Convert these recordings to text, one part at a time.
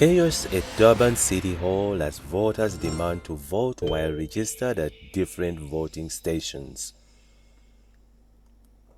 Chaos at Durban City Hall as voters demand to vote while registered at different voting stations.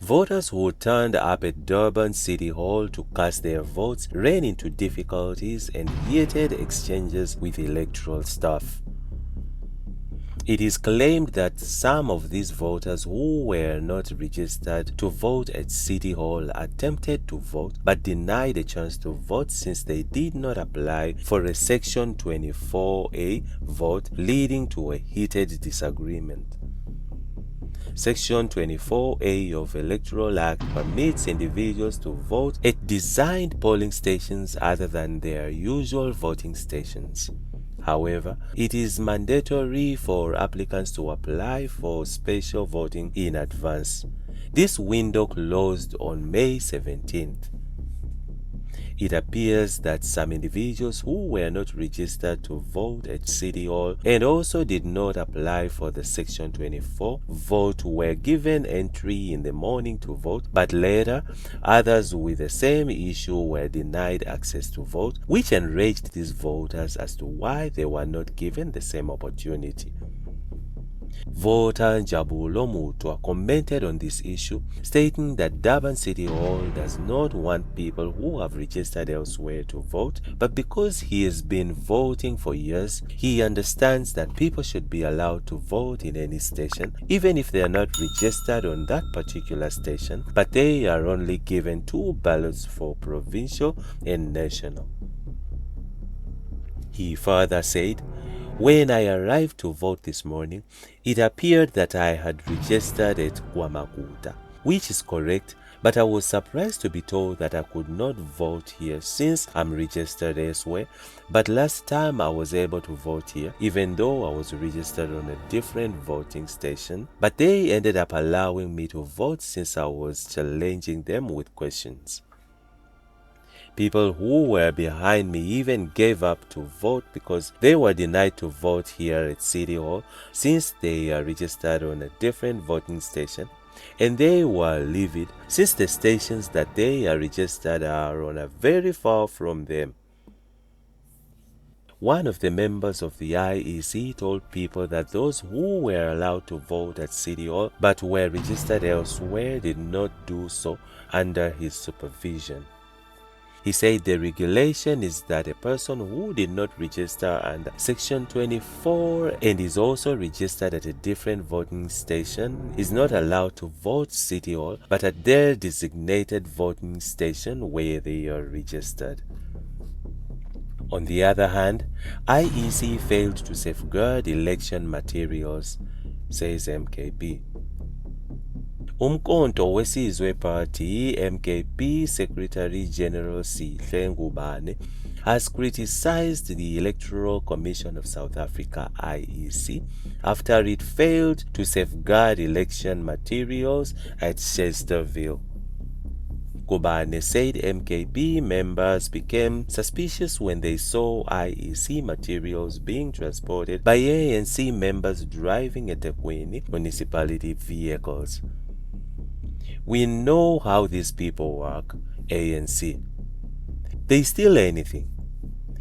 Voters who turned up at Durban City Hall to cast their votes ran into difficulties and heated exchanges with electoral staff. It is claimed that some of these voters who were not registered to vote at City Hall attempted to vote but denied a chance to vote since they did not apply for a Section 24A vote, leading to a heated disagreement. Section 24A of Electoral Act permits individuals to vote at designed polling stations other than their usual voting stations. However, it is mandatory for applicants to apply for special voting in advance. This window closed on May 17th. It appears that some individuals who were not registered to vote at City Hall and also did not apply for the Section 24 vote were given entry in the morning to vote, but later others with the same issue were denied access to vote, which enraged these voters as to why they were not given the same opportunity. Voter Njabulo Mutwa commented on this issue, stating that Durban City Hall does not want people who have registered elsewhere to vote, but because he has been voting for years, he understands that people should be allowed to vote in any station, even if they are not registered on that particular station, but they are only given 2 ballots for provincial and national. He further said, "When I arrived to vote this morning, it appeared that I had registered at Kwamakuta, which is correct, but I was surprised to be told that I could not vote here since I'm registered elsewhere. But last time I was able to vote here, even though I was registered on a different voting station, but they ended up allowing me to vote since I was challenging them with questions. People who were behind me even gave up to vote because they were denied to vote here at City Hall since they are registered on a different voting station, and they were livid since the stations that they are registered are on a very far from them." One of the members of the IEC told people that those who were allowed to vote at City Hall but were registered elsewhere did not do so under his supervision. He said the regulation is that a person who did not register under Section 24 and is also registered at a different voting station is not allowed to vote City Hall but at their designated voting station where they are registered. On the other hand, IEC failed to safeguard election materials, says MKP. Umkhonto wesizwe party MKP Secretary General Sihle Ngubane has criticized the Electoral Commission of South Africa IEC after it failed to safeguard election materials at Chesterville. Ngubane said MKP members became suspicious when they saw IEC materials being transported by ANC members driving at eThekwini municipality vehicles. "We know how these people work, ANC. They steal anything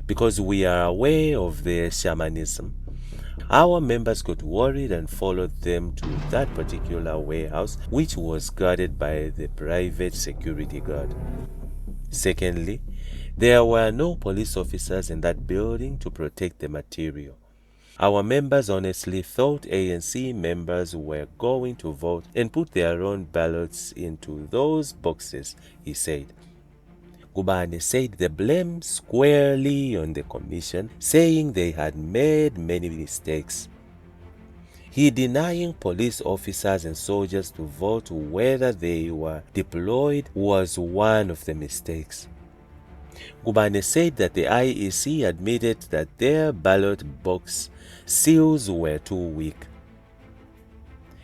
because we are aware of their shamanism. Our members got worried and followed them to that particular warehouse, which was guarded by the private security guard. Secondly, there were no police officers in that building to protect the material. Our members honestly thought ANC members were going to vote and put their own ballots into those boxes," he said. Ngubane said the blame squarely on the commission, saying they had made many mistakes. He denying police officers and soldiers to vote whether they were deployed was one of the mistakes. Ngubane said that the IEC admitted that their ballot box seals were too weak.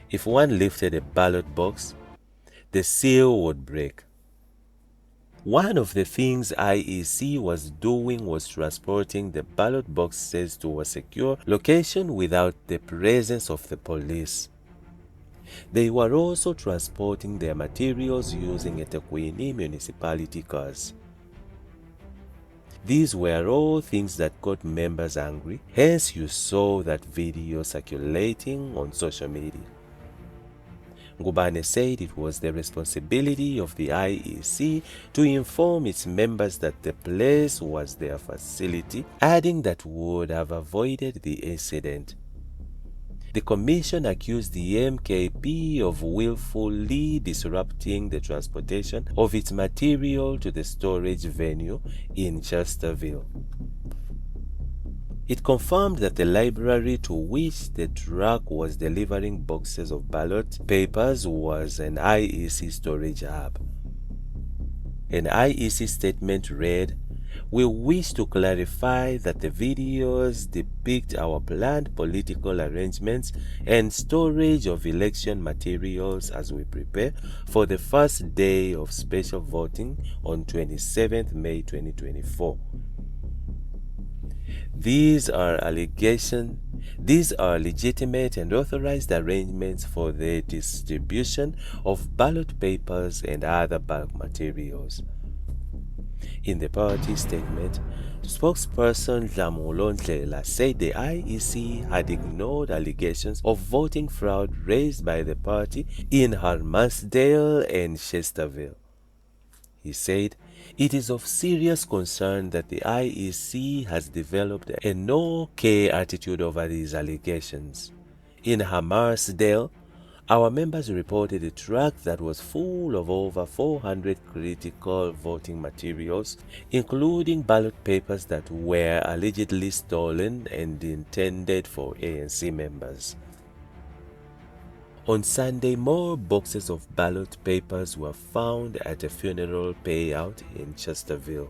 If one lifted a ballot box, the seal would break. One of the things IEC was doing was transporting the ballot boxes to a secure location without the presence of the police. They were also transporting their materials using eThekwini municipality cars. These were all things that got members angry, hence you saw that video circulating on social media. Ngubane said it was the responsibility of the IEC to inform its members that the place was their facility, adding that would have avoided the incident. The commission accused the MKP of willfully disrupting the transportation of its material to the storage venue in Chesterville. It confirmed that the library to which the truck was delivering boxes of ballot papers was an IEC storage hub. An IEC statement read, "We wish to clarify that the videos depict our planned political arrangements and storage of election materials as we prepare for the first day of special voting on 27th May 2024. These are legitimate and authorized arrangements for the distribution of ballot papers and other bulk materials." In the party statement, spokesperson Dlamulondlela said the IEC had ignored allegations of voting fraud raised by the party in Harmansdale and Chesterville. He said, "It is of serious concern that the IEC has developed a no-care attitude over these allegations. In Harmansdale, our members reported a truck that was full of over 400 critical voting materials, including ballot papers that were allegedly stolen and intended for ANC members. On Sunday, more boxes of ballot papers were found at a funeral payout in Chesterville.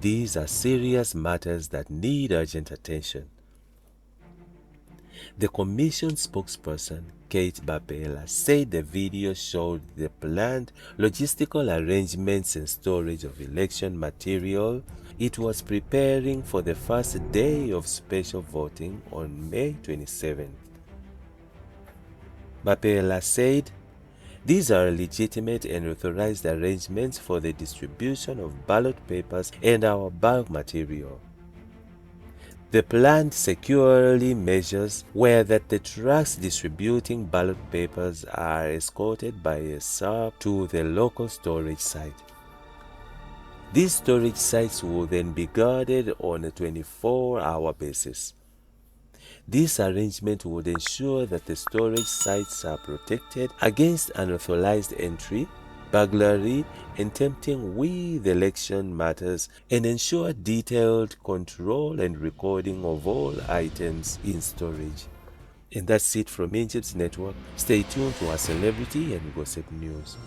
These are serious matters that need urgent attention." The Commission spokesperson, Kate Babela, said the video showed the planned logistical arrangements and storage of election material it was preparing for the first day of special voting on May 27. Babela said, "These are legitimate and authorized arrangements for the distribution of ballot papers and our bulk material. The planned security measures were that the trucks distributing ballot papers are escorted by a SARP to the local storage site. These storage sites will then be guarded on a 24-hour basis. This arrangement would ensure that the storage sites are protected against unauthorized entry, burglary, and tampering with election matters, and ensure detailed control and recording of all items in storage." And that's it from Egypt's Network. Stay tuned to our celebrity and gossip news.